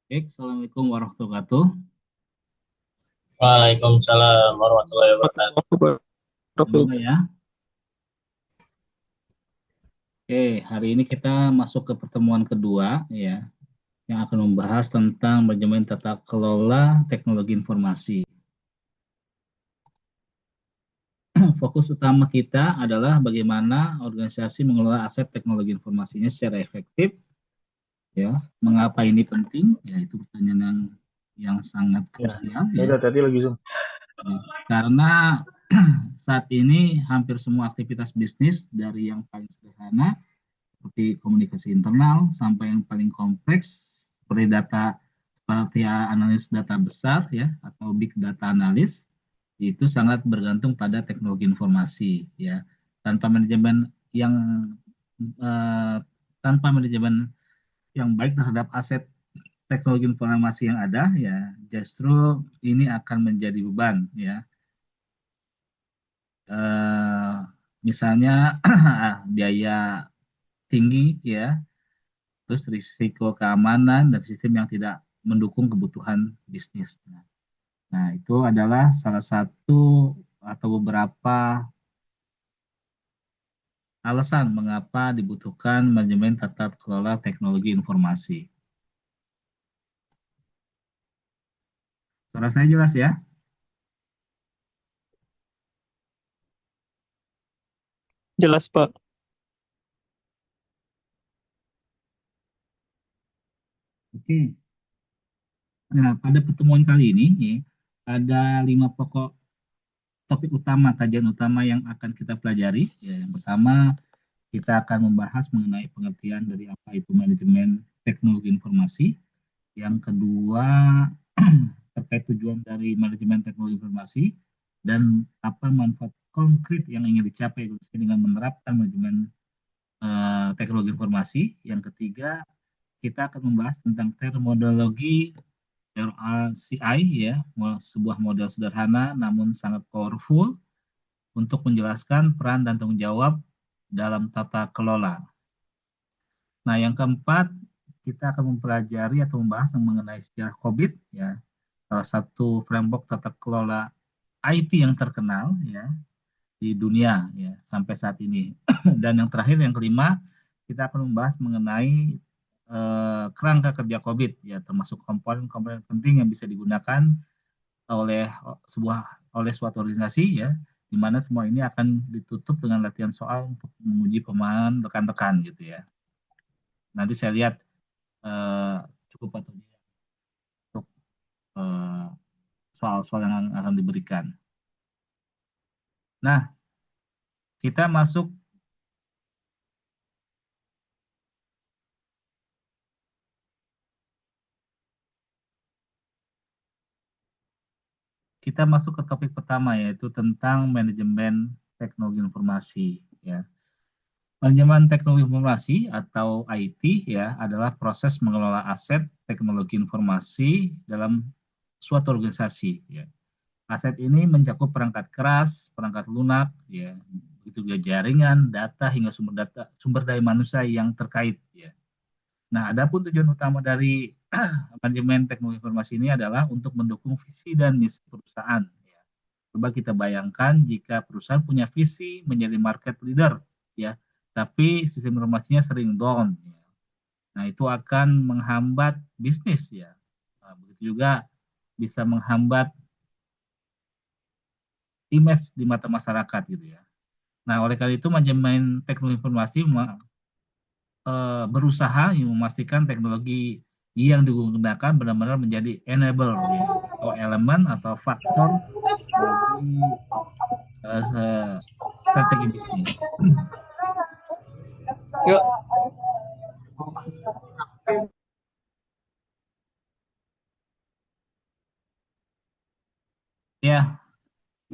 Baik, Assalamualaikum warahmatullahi wabarakatuh. Waalaikumsalam warahmatullahi wabarakatuh. Semoga ya. Oke, hari ini kita masuk ke pertemuan kedua ya, yang akan membahas tentang manajemen tata kelola teknologi informasi. Fokus utama kita adalah bagaimana organisasi mengelola aset teknologi informasinya secara efektif ya. Mengapa ini penting? Ya, itu pertanyaan yang sangat Ya, krusial ya ya. udah tadi lagi Zoom. Ya, karena saat ini hampir semua aktivitas bisnis dari yang paling sederhana seperti komunikasi internal sampai yang paling kompleks seperti analis data besar ya atau big data analis itu sangat bergantung pada teknologi informasi ya. Tanpa manajemen yang eh, tanpa manajemen yang baik terhadap aset teknologi informasi yang ada ya justru ini akan menjadi beban ya. Eh, Misalnya biaya tinggi ya, terus risiko keamanan dan sistem yang tidak mendukung kebutuhan bisnis. Nah, itu adalah salah satu atau beberapa alasan mengapa dibutuhkan manajemen tata kelola teknologi informasi. Suara saya jelas ya? Jelas, Pak. Oke. Nah, pada pertemuan kali ini ya, ada 5 pokok topik utama, kajian utama yang akan kita pelajari. Ya, yang pertama, kita akan membahas mengenai pengertian dari apa itu manajemen teknologi informasi. Yang kedua, terkait tujuan dari manajemen teknologi informasi dan apa manfaat konkret yang ingin dicapai dengan menerapkan manajemen teknologi informasi. Yang ketiga, kita akan membahas tentang terminologi RCI ya, sebuah model sederhana namun sangat powerful untuk menjelaskan peran dan tanggung jawab dalam tata kelola. Nah, yang keempat, kita akan mempelajari atau membahas mengenai sejarah COVID ya, salah satu framework tata kelola IT yang terkenal ya di dunia ya sampai saat ini. Dan yang terakhir yang kelima, kita akan membahas mengenai kerangka kerja COVID ya termasuk komponen-komponen penting yang bisa digunakan oleh sebuah oleh suatu organisasi ya di mana semua ini akan ditutup dengan latihan soal untuk menguji pemahaman rekan-rekan gitu ya. Nanti saya lihat eh, cukup atau tidak untuk eh, soal-soal yang akan diberikan. Nah, kita masuk kita masuk ke topik pertama yaitu tentang manajemen teknologi informasi ya. Manajemen teknologi informasi atau IT ya adalah proses mengelola aset teknologi informasi dalam suatu organisasi ya. Aset ini mencakup perangkat keras, perangkat lunak ya, itu juga jaringan, data hingga sumber daya manusia yang terkait ya. Nah, adapun tujuan utama dari manajemen teknologi informasi ini adalah untuk mendukung visi dan misi perusahaan. Ya. Coba kita bayangkan jika perusahaan punya visi menjadi market leader, ya, tapi sistem informasinya sering down. Ya. Nah, itu akan menghambat bisnis, ya. Nah, begitu juga bisa menghambat image di mata masyarakat, gitu ya. Nah, oleh karena itu manajemen teknologi informasi berusaha memastikan teknologi yang digunakan benar-benar menjadi enabler ya, atau elemen atau faktor bagi strategi bisnis. Yuk. Ya,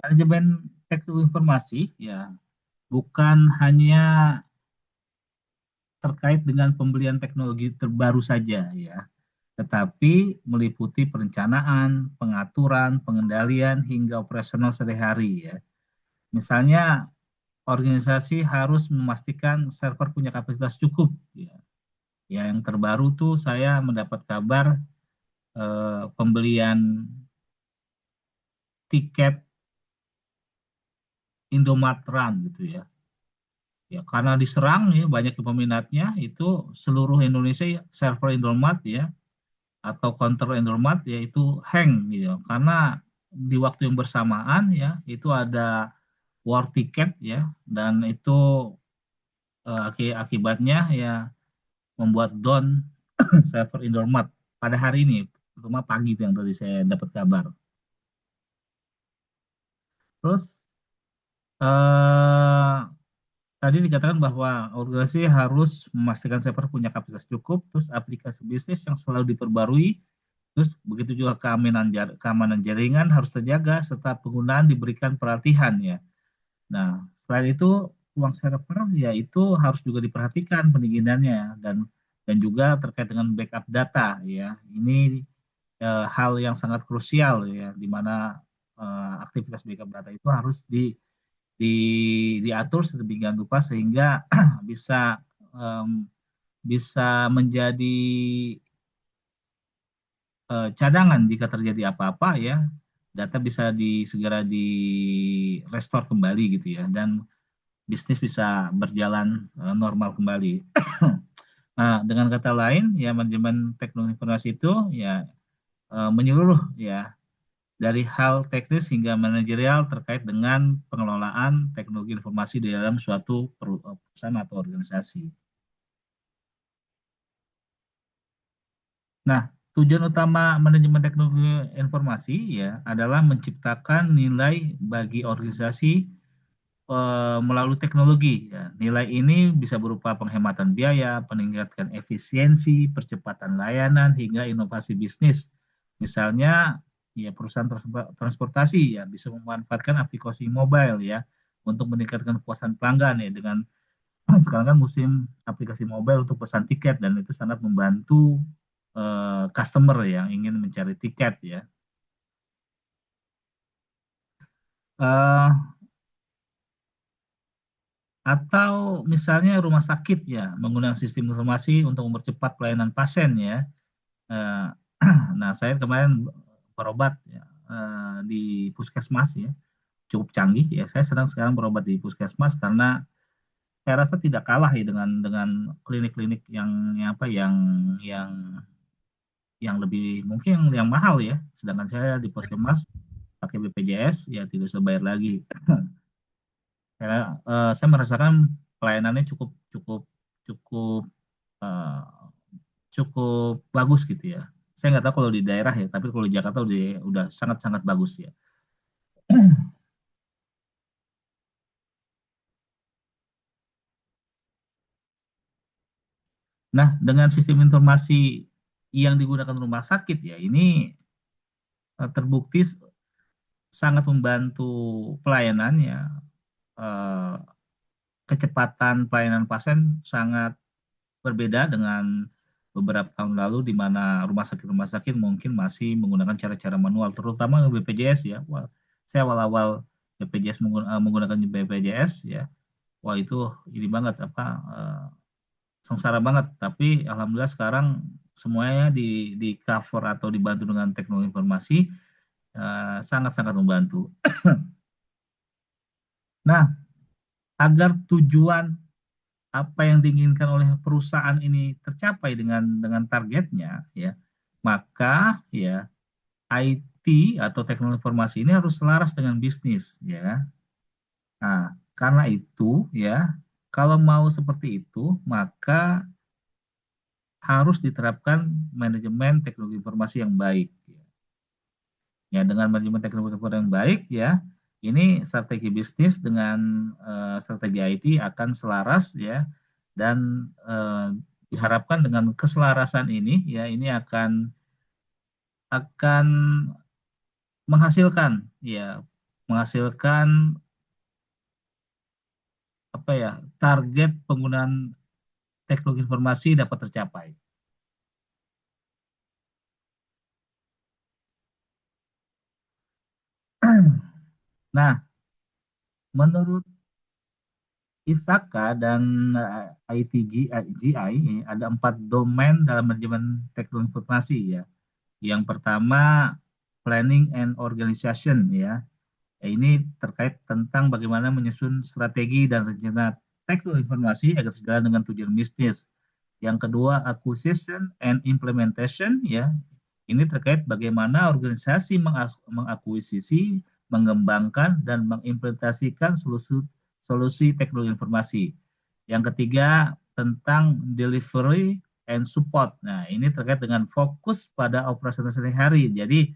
manajemen teknologi informasi ya bukan hanya terkait dengan pembelian teknologi terbaru saja ya, tetapi meliputi perencanaan, pengaturan, pengendalian hingga operasional sehari-hari ya. Misalnya organisasi harus memastikan server punya kapasitas cukup ya. Ya, yang terbaru tuh saya mendapat kabar pembelian tiket Indomaret Run gitu ya. Ya, karena diserang ya banyak peminatnya itu seluruh Indonesia ya, server Indomaret ya atau counter Indomaret ya itu hang gitu. Karena di waktu yang bersamaan ya itu ada war ticket ya dan itu akibatnya ya membuat down server Indomaret pada hari ini, terutama pagi itu yang tadi saya dapat kabar. Terus eh, tadi dikatakan bahwa organisasi harus memastikan server punya kapasitas cukup, terus aplikasi bisnis yang selalu diperbarui, terus begitu juga keamanan jaringan harus terjaga, serta penggunaan diberikan perhatian ya. Nah, selain itu uang server ya itu harus juga diperhatikan pendinginannya dan juga terkait dengan backup data ya. Ini hal yang sangat krusial ya, di mana aktivitas backup data itu harus di, diatur sedemikian rupa sehingga bisa em, bisa menjadi cadangan jika terjadi apa-apa ya, data bisa segera di restore kembali gitu ya, dan bisnis bisa berjalan normal kembali. Nah, dengan kata lain ya manajemen teknologi informasi itu ya menyeluruh ya dari hal teknis hingga manajerial terkait dengan pengelolaan teknologi informasi di dalam suatu perusahaan atau organisasi. Nah, tujuan utama manajemen teknologi informasi ya adalah menciptakan nilai bagi organisasi melalui teknologi. Ya. Nilai ini bisa berupa penghematan biaya, peningkatan efisiensi, percepatan layanan, hingga inovasi bisnis. Misalnya, ya perusahaan transportasi ya bisa memanfaatkan aplikasi mobile ya untuk meningkatkan kepuasan pelanggan ya dengan sekarang kan musim aplikasi mobile untuk pesan tiket dan itu sangat membantu customer yang ingin mencari tiket ya. Eh, atau misalnya rumah sakit ya menggunakan sistem informasi untuk mempercepat pelayanan pasien ya. Eh, nah, saya kemarin berobat ya, di puskesmas ya, cukup canggih ya. Saya sedang sekarang berobat di puskesmas karena saya rasa tidak kalah ya dengan klinik-klinik yang apa yang yang lebih mungkin yang mahal ya. Sedangkan saya di puskesmas pakai BPJS ya tidak usah bayar lagi. Saya merasakan pelayanannya cukup cukup cukup eh, cukup bagus gitu ya. Saya nggak tahu kalau di daerah ya, tapi kalau di Jakarta udah sangat-sangat bagus ya. Nah, dengan sistem informasi yang digunakan rumah sakit ya, ini terbukti sangat membantu pelayanannya. Eh, Kecepatan pelayanan pasien sangat berbeda dengan beberapa tahun lalu di mana rumah sakit mungkin masih menggunakan cara-cara manual, terutama BPJS ya. Wah, saya awal-awal BPJS menggunakan BPJS ya. Wah, itu ini banget apa sengsara banget. Tapi alhamdulillah sekarang semuanya di cover atau dibantu dengan teknologi informasi sangat-sangat membantu. Nah, agar tujuan apa yang diinginkan oleh perusahaan ini tercapai dengan targetnya ya, maka ya IT atau teknologi informasi ini harus selaras dengan bisnis ya. Nah, karena itu ya kalau mau seperti itu maka harus diterapkan manajemen teknologi informasi yang baik. Ya, dengan manajemen teknologi informasi yang baik ya, ini strategi bisnis dengan strategi IT akan selaras ya dan diharapkan dengan keselarasan ini ya ini akan menghasilkan ya menghasilkan apa ya target penggunaan teknologi informasi dapat tercapai. Nah, menurut ISAKA dan ITGI ada 4 domain dalam manajemen teknologi informasi ya, Yang pertama, planning and organization ya. Ini terkait tentang bagaimana menyusun strategi dan rencana teknologi informasi agar sejalan dengan tujuan bisnis. Yang kedua, acquisition and implementation ya. Ini terkait bagaimana organisasi mengakuisisi, mengembangkan dan mengimplementasikan solusi teknologi informasi. Yang ketiga, tentang delivery and support. Nah, ini terkait dengan fokus pada operasional sehari-hari. Jadi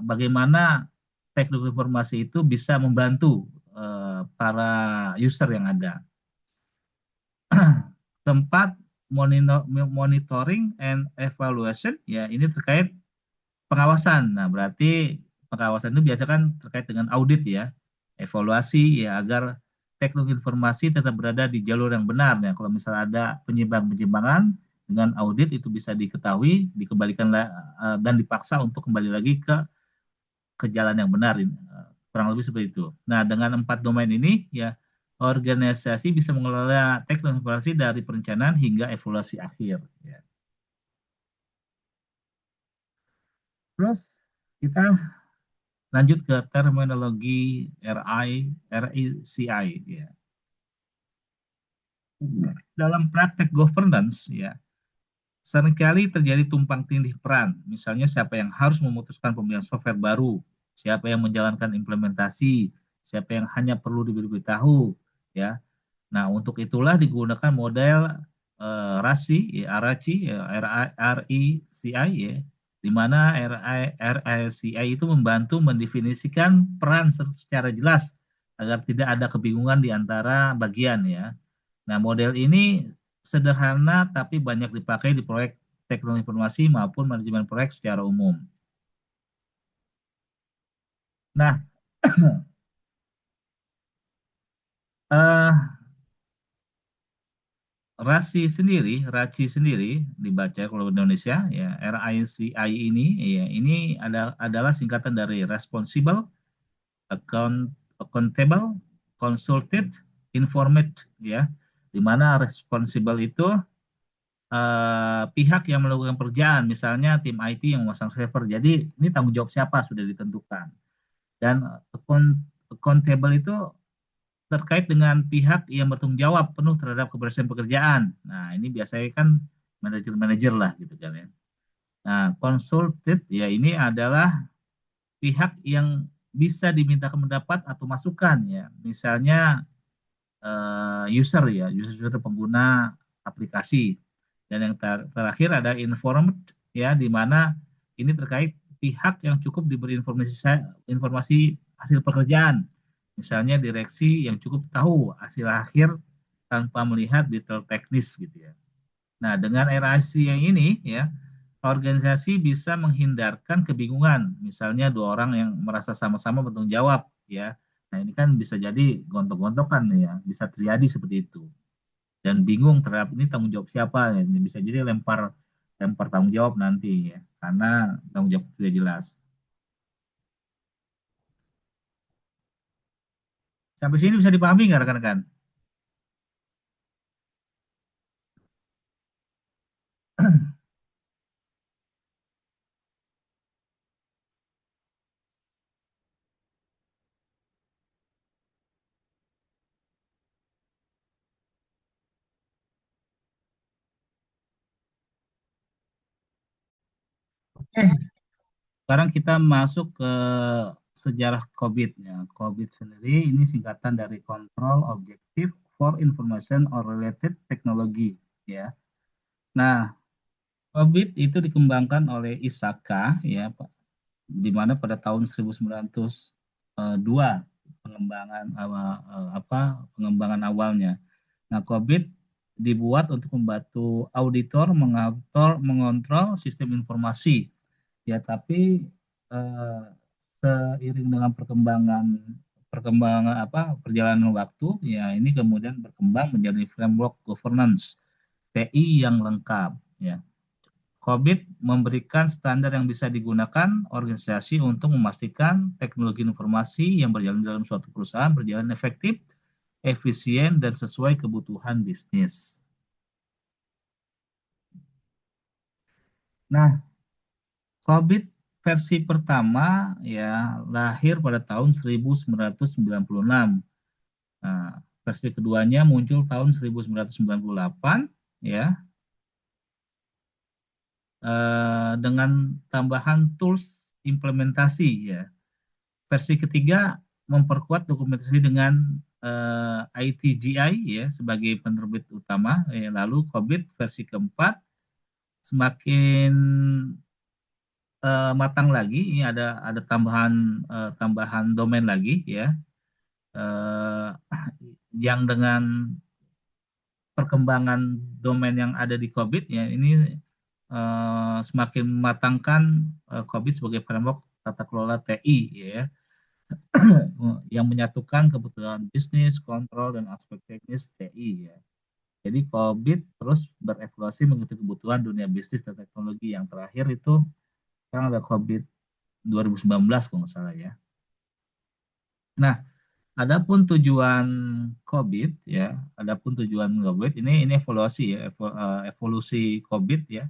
bagaimana teknologi informasi itu bisa membantu para user yang ada. Tempat monitoring and evaluation ya ini terkait pengawasan. Nah, berarti pengawasan itu biasa kan terkait dengan audit ya, evaluasi ya agar teknologi informasi tetap berada di jalur yang benar. Nah, kalau misalnya ada penyimpangan dengan audit itu bisa diketahui, dikembalikan dan dipaksa untuk kembali lagi ke jalan yang benar. Kurang lebih seperti itu. Nah, dengan 4 domain ini ya organisasi bisa mengelola teknologi informasi dari perencanaan hingga evaluasi akhir. Ya. Terus kita lanjut ke terminologi RICI. Ya. Dalam praktek governance, ya, seringkali terjadi tumpang tindih peran. Misalnya siapa yang harus memutuskan pembelian software baru, siapa yang menjalankan implementasi, siapa yang hanya perlu diberitahu, ya. Nah, untuk itulah digunakan model RACI, ya, RACI, ya, RICI, ya, di mana RICI itu membantu mendefinisikan peran secara jelas agar tidak ada kebingungan di antara bagian ya. Nah, model ini sederhana tapi banyak dipakai di proyek teknologi informasi maupun manajemen proyek secara umum. Nah, eh, RACI sendiri dibaca kalau Indonesia ya RICI ini adalah singkatan dari Responsible, Accountable, Consulted, Informed ya. Di mana responsible itu pihak yang melakukan pekerjaan, misalnya tim IT yang memasang server. Jadi ini tanggung jawab siapa sudah ditentukan. Dan accountable itu terkait dengan pihak yang bertanggung jawab penuh terhadap keberhasilan pekerjaan. Nah, ini biasanya kan manajer-manajer lah gitu kan ya. Nah, consulted ya ini adalah pihak yang bisa diminta pendapat atau masukan ya. Misalnya user pengguna aplikasi. Dan yang terakhir ada informed ya di mana ini terkait pihak yang cukup diberi informasi hasil pekerjaan. Misalnya direksi yang cukup tahu hasil akhir tanpa melihat detail teknis gitu ya. Nah, dengan RIC yang ini ya, organisasi bisa menghindarkan kebingungan. Misalnya dua orang yang merasa sama-sama bertanggung jawab ya. Nah, ini kan bisa jadi gontok-gontokan ya, bisa terjadi seperti itu. Dan bingung terhadap ini tanggung jawab siapa ya. Ini bisa jadi lempar lempar tanggung jawab nanti ya, karena tanggung jawab tidak jelas. Sampai sini bisa dipahami nggak rekan-rekan? Oke, sekarang kita masuk ke sejarah COVID ya. COVID sendiri ini singkatan dari Control Objective for Information or Related Technology ya. Nah, COVID itu dikembangkan oleh Isaka ya, Pak, di mana pada tahun 1902 pengembangan pengembangan awalnya. Nah, COVID dibuat untuk membantu auditor mengontrol sistem informasi. Ya, tapi eh, seiring dengan perkembangan perjalanan waktu, ya ini kemudian berkembang menjadi framework governance TI yang lengkap. Ya, COVID memberikan standar yang bisa digunakan organisasi untuk memastikan teknologi informasi yang berjalan dalam suatu perusahaan berjalan efektif, efisien, dan sesuai kebutuhan bisnis. Nah, COVID versi pertama ya lahir pada tahun 1996. Nah, versi keduanya muncul tahun 1998 ya, dengan tambahan tools implementasi ya. Versi ketiga memperkuat dokumentasi dengan ITGI ya sebagai penerbit utama. Lalu COVID versi keempat semakin matang lagi. Ini ada tambahan domain lagi ya, eh, yang dengan perkembangan domain yang ada di COVID ya ini semakin mematangkan COVID sebagai framework tata kelola TI ya, yang menyatukan kebutuhan bisnis, kontrol, dan aspek teknis TI ya. Jadi COVID terus berevolusi mengikuti kebutuhan dunia bisnis dan teknologi. Yang terakhir itu sekarang ada COVID 2019 kalau nggak salah ya. Nah, adapun tujuan COVID ya, adapun tujuan COVID ini evaluasi ya, evolusi COVID ya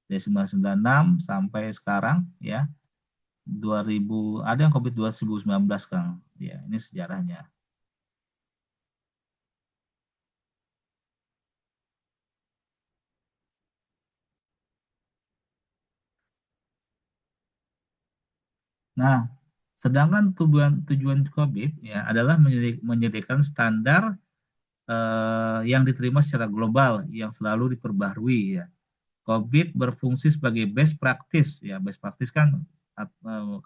dari 1996 sampai sekarang ya 2000, ada yang COVID 2019 Kang. Ya, ini sejarahnya. Nah, sedangkan tujuan COVID ya adalah menyediakan standar yang diterima secara global yang selalu diperbaharui ya. COVID berfungsi sebagai best practice ya. Best practice kan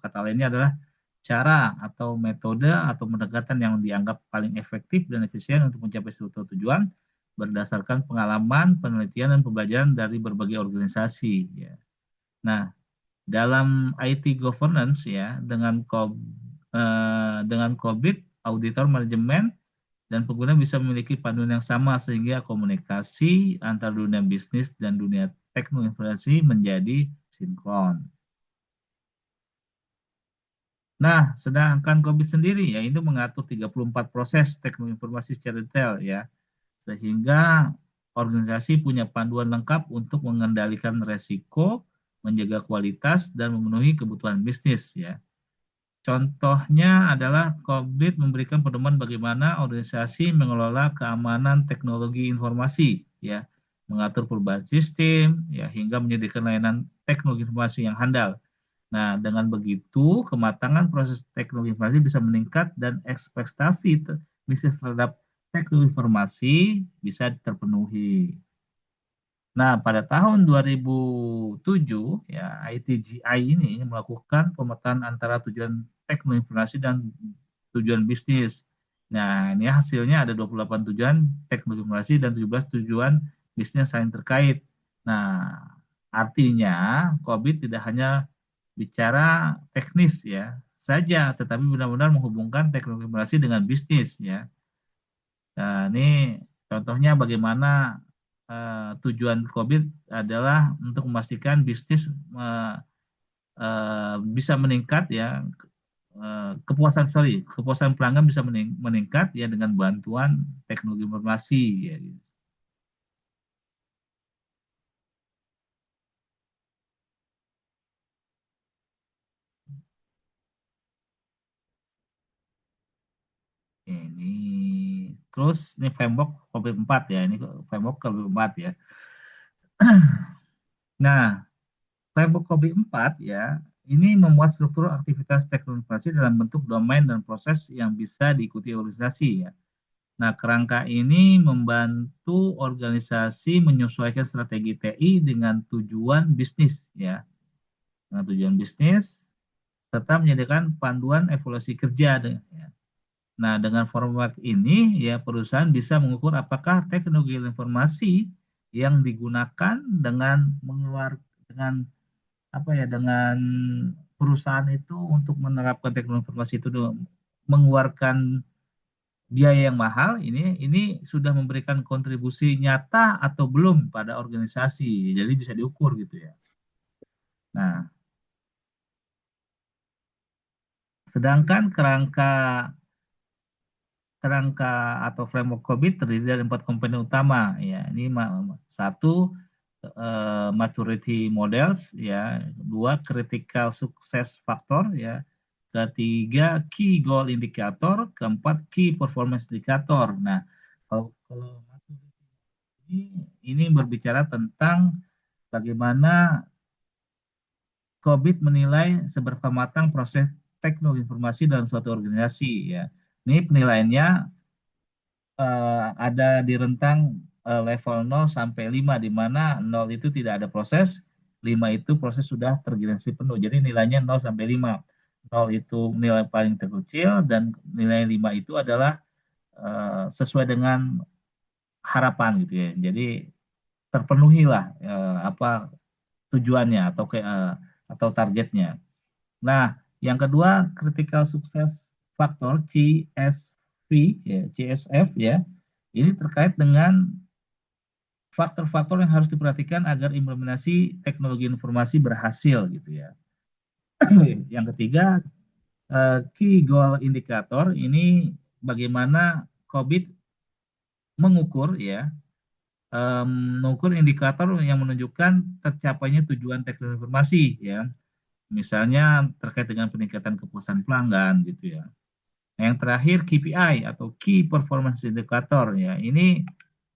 kata lainnya adalah cara atau metode atau pendekatan yang dianggap paling efektif dan efisien untuk mencapai suatu tujuan berdasarkan pengalaman, penelitian, dan pembelajaran dari berbagai organisasi ya. Nah, dalam IT governance ya dengan COVID, auditor manajemen dan pengguna bisa memiliki panduan yang sama sehingga komunikasi antar dunia bisnis dan dunia teknologi informasi menjadi sinkron. Nah, sedangkan COVID sendiri ya itu mengatur 34 proses teknologi informasi secara detail ya, sehingga organisasi punya panduan lengkap untuk mengendalikan resiko, menjaga kualitas, dan memenuhi kebutuhan bisnis ya. Contohnya adalah COVID memberikan pedoman bagaimana organisasi mengelola keamanan teknologi informasi, ya, mengatur perubahan sistem, ya, hingga menyediakan layanan teknologi informasi yang handal. Nah, dengan begitu, kematangan proses teknologi informasi bisa meningkat dan ekspektasi bisnis terhadap teknologi informasi bisa terpenuhi. Nah, pada tahun 2007, ya, ITGI ini melakukan pemetaan antara tujuan teknologi informasi dan tujuan bisnis. Nah, ini hasilnya ada 28 tujuan teknologi informasi dan 17 tujuan bisnis yang saling terkait. Nah, artinya COVID tidak hanya bicara teknis ya saja, tetapi benar-benar menghubungkan teknologi informasi dengan bisnis ya. Nah, ini contohnya bagaimana tujuan COVID adalah untuk memastikan bisnis bisa meningkat ya, kepuasan pelanggan bisa meningkat ya dengan bantuan teknologi informasi ya. Ini terus ini framework COVID 4 ya, ini framework COVID 4 ya. Nah, framework COVID 4 ya, ini memuat struktur aktivitas teknologi informasi dalam bentuk domain dan proses yang bisa diikuti organisasi ya. Nah, kerangka ini membantu organisasi menyesuaikan strategi TI dengan tujuan bisnis ya. Dengan tujuan bisnis serta menyediakan panduan evaluasi kerja ya. Nah, dengan format ini ya perusahaan bisa mengukur apakah teknologi informasi yang digunakan dengan apa ya dengan perusahaan itu untuk menerapkan teknologi informasi itu mengeluarkan biaya yang mahal ini sudah memberikan kontribusi nyata atau belum pada organisasi. Jadi bisa diukur gitu ya. Nah, sedangkan kerangka kerangka atau framework COVID terdiri dari 4 komponen utama ya. Ini satu maturity models, ya. 2, critical success factor, ya. Ketiga, key goal indicator. Keempat, key performance indicator. Nah, kalau maturity ini berbicara tentang bagaimana COVID menilai seberapa matang proses teknologi informasi dalam suatu organisasi, ya. Ini penilaiannya ada di rentang level 0 sampai 5, di mana 0 itu tidak ada proses, 5 itu proses sudah tergenerasi penuh. Jadi nilainya 0 sampai 5. 0 itu nilai paling terkecil dan nilai 5 itu adalah sesuai dengan harapan gitu ya. Jadi terpenuhilah apa tujuannya atau targetnya. Nah, yang kedua, critical success factor CSV, ya, CSF, ya. Ini terkait dengan faktor-faktor yang harus diperhatikan agar implementasi teknologi informasi berhasil gitu ya. Yang ketiga, key goal indicator ini bagaimana COVID mengukur, ya, mengukur indikator yang menunjukkan tercapainya tujuan teknologi informasi, ya. Misalnya terkait dengan peningkatan kepuasan pelanggan gitu ya. Yang terakhir KPI atau Key Performance Indicator, ya. Ini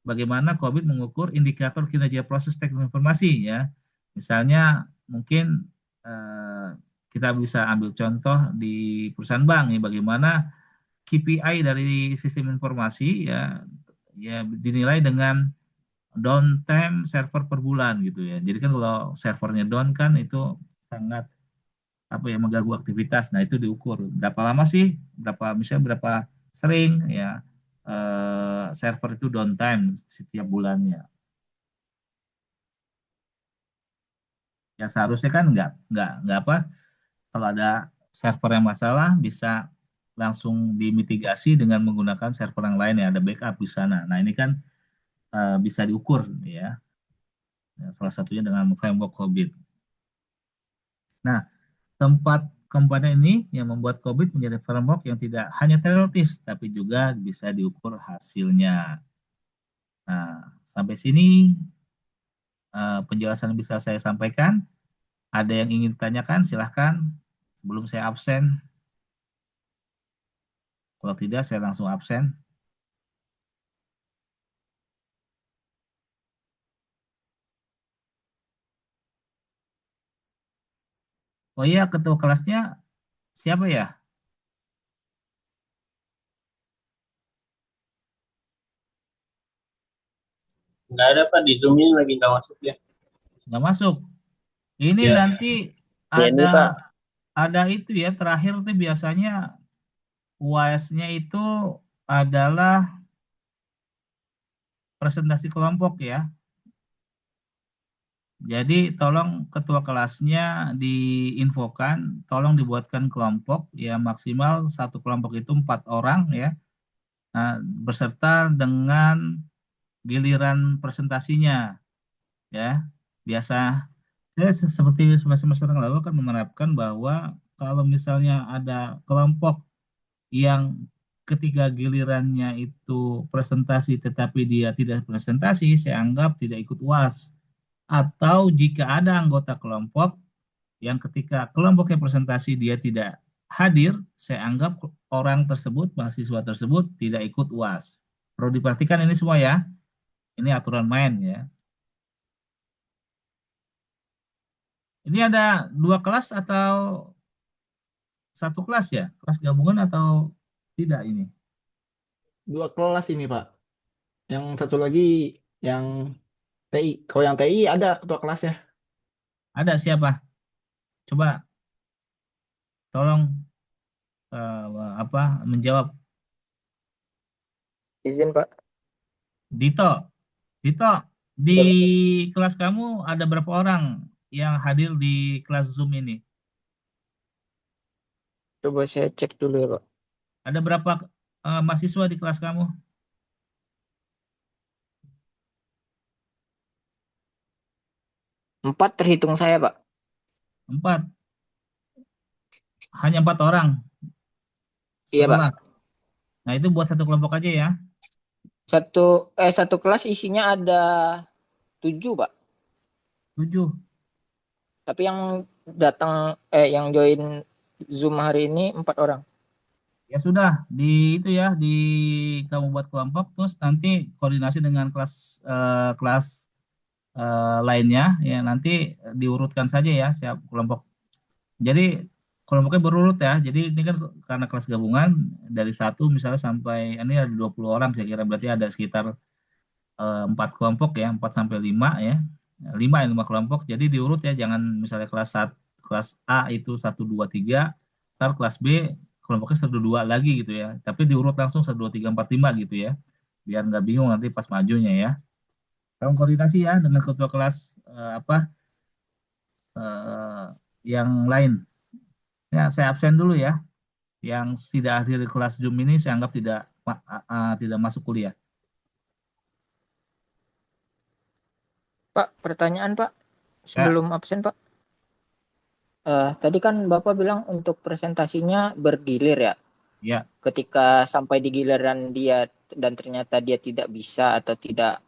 bagaimana COVID mengukur indikator kinerja proses teknologi informasi, ya. Misalnya mungkin kita bisa ambil contoh di perusahaan bank, ya, bagaimana KPI dari sistem informasi, ya, ya dinilai dengan downtime server per bulan gitu ya. Jadi kan kalau servernya down kan itu sangat apa ya, mengganggu aktivitas. Nah, itu diukur berapa lama sih, berapa sering, ya, server itu downtime setiap bulannya. Ya seharusnya kan nggak apa, kalau ada server yang masalah bisa langsung dimitigasi dengan menggunakan server yang lain, ya, ada backup di sana. Nah, ini kan bisa diukur, ya. Ya, salah satunya dengan framework COVID. Nah, tempat komponen ini yang membuat COVID menjadi framework yang tidak hanya teoritis, tapi juga bisa diukur hasilnya. Nah, sampai sini penjelasan bisa saya sampaikan. Ada yang ingin ditanyakan, silahkan sebelum saya absen. Kalau tidak, saya langsung absen. Oh iya, ketua kelasnya siapa ya? Nggak ada Pak, di Zoom ini lagi nggak masuk ya. Nggak masuk. Ini Ya, nanti Denny ada Pak. ada itu ya, terakhir tuh biasanya UAS-nya itu adalah presentasi kelompok ya. Jadi tolong ketua kelasnya diinfokan, tolong dibuatkan kelompok ya, maksimal satu kelompok itu 4 orang ya. Nah, beserta dengan giliran presentasinya ya. Biasa saya seperti semester yang lalu kan menerapkan bahwa kalau misalnya ada kelompok yang ketika gilirannya itu presentasi tetapi dia tidak presentasi, saya anggap tidak ikut UAS. Atau jika ada anggota kelompok yang ketika kelompoknya presentasi dia tidak hadir, saya anggap orang tersebut, mahasiswa tersebut tidak ikut UAS. Perlu diperhatikan ini semua ya. Ini aturan main ya. Ini ada 2 kelas atau satu kelas ya? Kelas gabungan atau tidak ini? 2 kelas ini, Pak. Yang satu lagi yang TI. Kalau yang TI ada ketua kelasnya. Ada siapa? Coba tolong menjawab. Izin, Pak. Dito, Dito, di kelas kamu ada berapa orang yang hadir di kelas Zoom ini? Coba saya cek dulu ya, Pak. Ada berapa mahasiswa di kelas kamu? 4 terhitung saya, Pak. 4. Hanya 4 orang Iya, Pak. sekelas. Nah, itu buat satu kelompok aja ya. Satu kelas isinya ada 7, Pak. 7. Tapi yang datang yang join Zoom hari ini 4 orang. Ya sudah, di itu ya, di kamu buat kelompok, terus nanti koordinasi dengan kelas lainnya, ya nanti diurutkan saja ya, siap kelompok. Jadi kelompoknya berurut ya, jadi ini kan karena kelas gabungan, dari 1 misalnya sampai, ini ada 20 orang, saya kira berarti ada sekitar 4 kelompok ya, 4 sampai 5 ya. 5 kelompok, jadi diurut ya, jangan misalnya kelas A itu 1, 2, 3, ntar kelas B kelompoknya 1, 2 lagi gitu ya. Tapi diurut langsung 1, 2, 3, 4, 5 gitu ya. Biar nggak bingung nanti pas majunya ya. Kamu koordinasi ya dengan ketua kelas eh, yang lain. Ya, saya absen dulu ya. Yang tidak hadir di kelas Zoom ini saya anggap tidak masuk kuliah. Pak, pertanyaan Pak. Ya, Sebelum absen Pak. Tadi kan Bapak bilang untuk presentasinya bergilir ya. ya, Ketika sampai di giliran dia dan ternyata dia tidak bisa atau tidak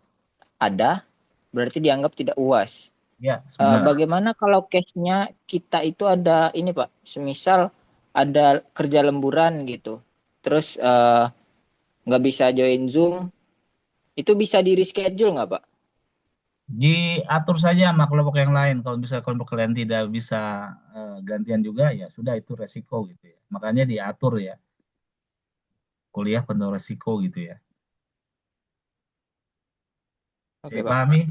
ada, berarti dianggap tidak UAS. ya, sebenarnya. Bagaimana kalau case-nya kita itu ada ini Pak, semisal ada kerja lemburan gitu, terus nggak bisa join Zoom, itu bisa di reschedule nggak Pak? Diatur saja sama kelompok yang lain. Kalau bisa kelompok kalian tidak bisa gantian juga, ya sudah itu resiko gitu ya. Makanya diatur ya, kuliah penuh resiko gitu ya. Oke Saya Pak. pahami.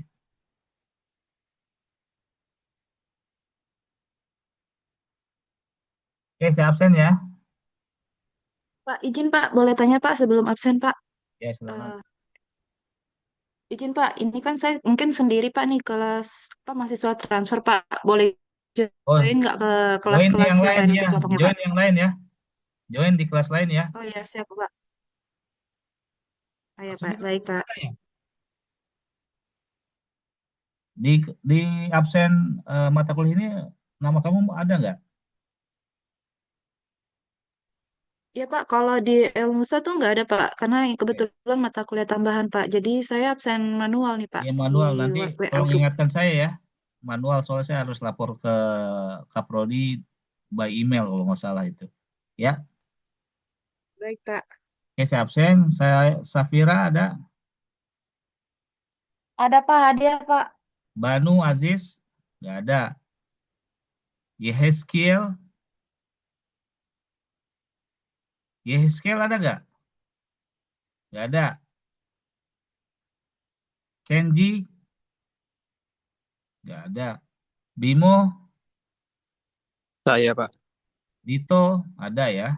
Oke, saya absen ya. Pak, izin Pak, boleh tanya Pak sebelum absen Pak? Ya, selamat. Eh, izin Pak, ini kan saya mungkin sendiri Pak nih kelas apa mahasiswa transfer Pak, boleh Oh, join nggak ke join kelas-kelas yang yang lain lain ya. untuk kelompoknya Pak? Join yang lain ya. Join di kelas lain ya. Oh ya siap Pak. Oh ya Pak, Absen baik Pak. ada ya? Di absen mata kuliah ini nama kamu ada nggak? Ya Pak, kalau di Elmusa tuh nggak ada Pak, karena Oke. kebetulan mata kuliah tambahan Pak. Jadi saya absen manual nih Pak Ya di manual nanti WA tolong group. ingatkan saya ya. Manual soalnya saya harus lapor ke Kaprodi by email kalau nggak salah itu. Ya, Baik Pak. oke saya absen. Saya Safira ada. Ada Pak, hadir Pak. Banu Aziz nggak ada. Yehezkiel, Yehezkiel ada nggak? Nggak ada. Kenji nggak ada. Bimo, Saya, Pak. Dito ada ya.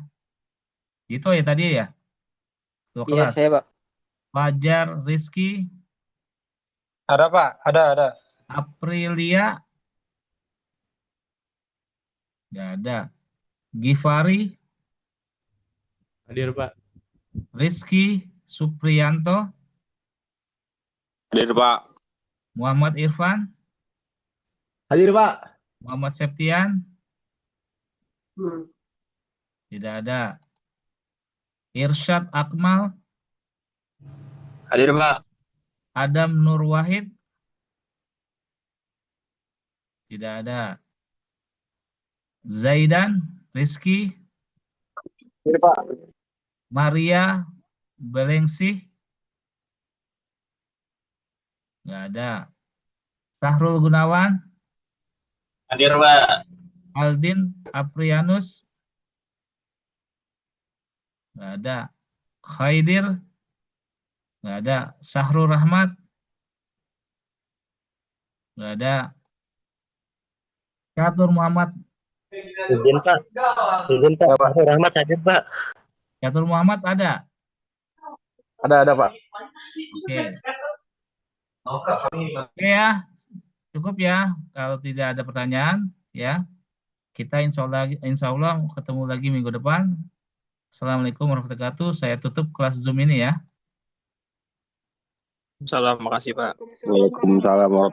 Dito ya tadi ya. Ketua Iya kelas. saya Pak. Fajar Rizky, Ada, Pak. Ada. Aprilia nggak ada. Givari, Hadir, Pak. Rizky Supriyanto, Hadir, Pak. Muhammad Irfan, Hadir Pak. Muhammad Septian, tidak ada. Irsyad Akmal, Hadir, Pak. Adam Nur Wahid, tidak ada. Zaidan Rizky, Hadir, Pak. Maria Belengsih, nggak ada. Sahrul Gunawan, Hadir, Pak. Aldin Aprianus, nggak ada. Khaidir, nggak ada. Sahrul Rahmat, nggak ada. Catur Muhammad, Izin, Pak. Pak. Rahmat hadir, Pak. Catur Muhammad ada. Ada, Pak. Oke. Oke ya, cukup ya. Kalau tidak ada pertanyaan, ya kita insya Allah ketemu lagi minggu depan. Assalamualaikum warahmatullahi wabarakatuh. Saya tutup kelas Zoom ini ya. Salam, makasih, Pak. Waalaikumsalam. Waalaikumsalam.